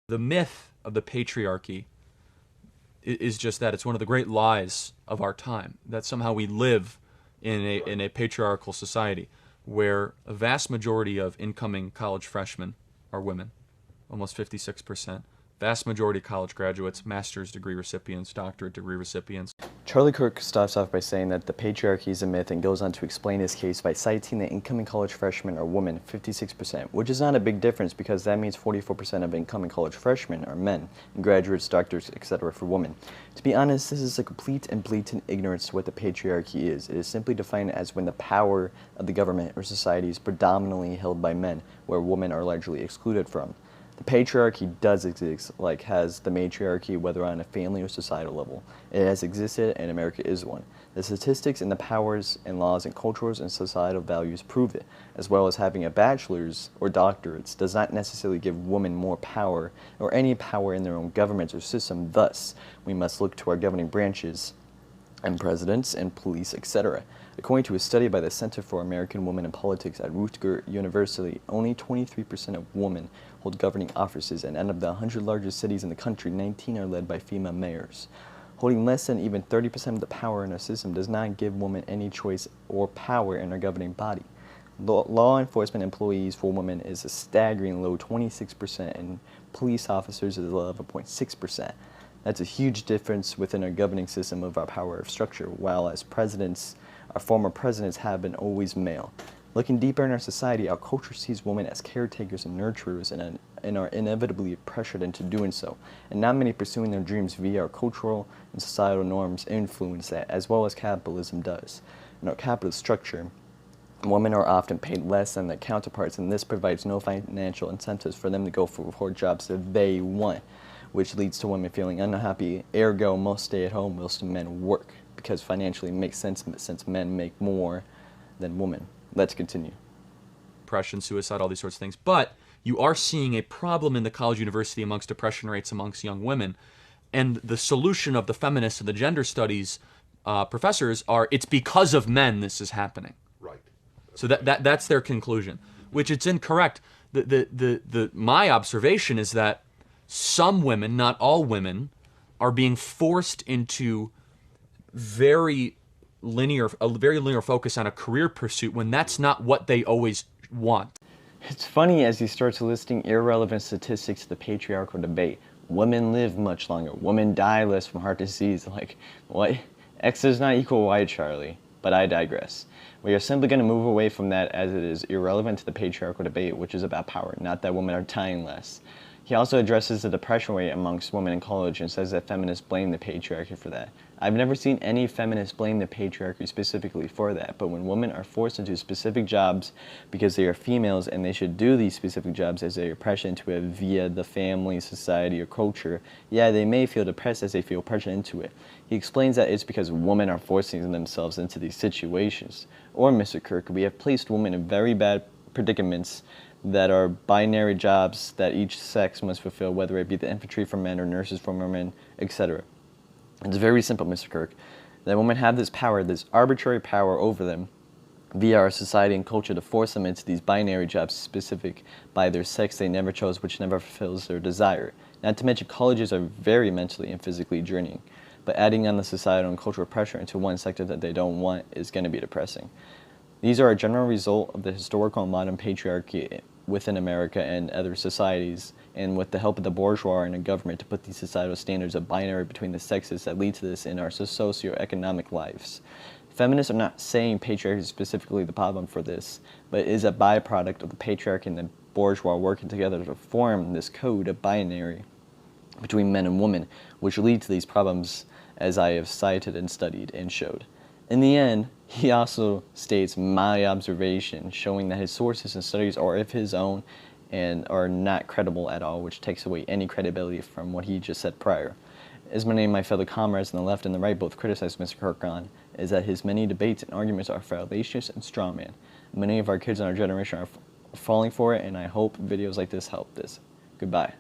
The myth of the patriarchy is just that. It's one of the great lies of our time, that somehow we live in a patriarchal society where a vast majority of incoming college freshmen are women, almost 56%. Vast majority of college graduates, master's degree recipients, doctorate degree recipients. Charlie Kirk starts off by saying that the patriarchy is a myth and goes on to explain his case by citing that incoming college freshmen are women, 56%, which is not a big difference because that means 44% of incoming college freshmen are men, and graduates, doctors, etc. for women. To be honest, this is a complete and blatant ignorance to what the patriarchy is. It is simply defined as when the power of the government or society is predominantly held by men, where women are largely excluded from. The patriarchy does exist, like has the matriarchy, whether on a family or societal level. It has existed, and America is one. The statistics and the powers and laws and cultures and societal values prove it, as well as having a bachelor's or doctorates does not necessarily give women more power or any power in their own governments or system. Thus, we must look to our governing branches and presidents and police, etc. According to a study by the Center for American Women in Politics at Rutgers University, only 23% of women hold governing offices, and out of the 100 largest cities in the country, 19 are led by female mayors. Holding less than even 30% of the power in our system does not give women any choice or power in our governing body. Law enforcement employees for women is a staggering low 26%, and police officers is 11.6%. That's a huge difference within our governing system of our power of structure, while as presidents, our former presidents have been always male. Looking deeper in our society, our culture sees women as caretakers and nurturers and are inevitably pressured into doing so, and not many pursuing their dreams via our cultural and societal norms influence that, as well as capitalism does. In our capitalist structure, women are often paid less than their counterparts, and this provides no financial incentives for them to go for jobs that they want, which leads to women feeling unhappy. Ergo, most stay at home whilst men work, because financially it makes sense since men make more than women. Let's continue. Depression, suicide, all these sorts of things. But you are seeing a problem in the college university amongst depression rates amongst young women. And the solution of the feminists and the gender studies professors are, it's because of men this is happening. Right. So that's their conclusion, which it's incorrect. My observation is that some women, not all women, are being forced into a very linear focus on a career pursuit when that's not what they always want. It's funny as he starts listing irrelevant statistics to the patriarchal debate. Women live much longer. Women die less from heart disease. Like, what? X does not equal Y, Charlie. But I digress. We are simply going to move away from that as it is irrelevant to the patriarchal debate, which is about power, not that women are dying less. He also addresses the depression rate amongst women in college and says that feminists blame the patriarchy for that. I've never seen any feminists blame the patriarchy specifically for that, but when women are forced into specific jobs because they are females and they should do these specific jobs as they are pressured into it via the family, society, or culture, yeah, they may feel depressed as they feel pressured into it. He explains that it's because women are forcing themselves into these situations. Or, Mr. Kirk, we have placed women in very bad predicaments that are binary jobs that each sex must fulfill, whether it be the infantry for men or nurses for women, etc. It's very simple, Mr. Kirk, that women have this power, this arbitrary power over them via our society and culture to force them into these binary jobs specific by their sex they never chose, which never fulfills their desire. Not to mention colleges are very mentally and physically draining, but adding on the societal and cultural pressure into one sector that they don't want is going to be depressing. These are a general result of the historical and modern patriarchy within America and other societies, and with the help of the bourgeois and the government to put these societal standards of binary between the sexes that lead to this in our socio-economic lives. Feminists are not saying patriarchy is specifically the problem for this, but it is a byproduct of the patriarchy and the bourgeois working together to form this code of binary between men and women, which lead to these problems as I have cited and studied and showed. In the end, he also states my observation, showing that his sources and studies are of his own and are not credible at all, which takes away any credibility from what he just said prior. As many of my fellow comrades on the left and the right both criticize Mr. Kirk on, is that his many debates and arguments are fallacious and strawman. Many of our kids in our generation are falling for it, and I hope videos like this help this. Goodbye.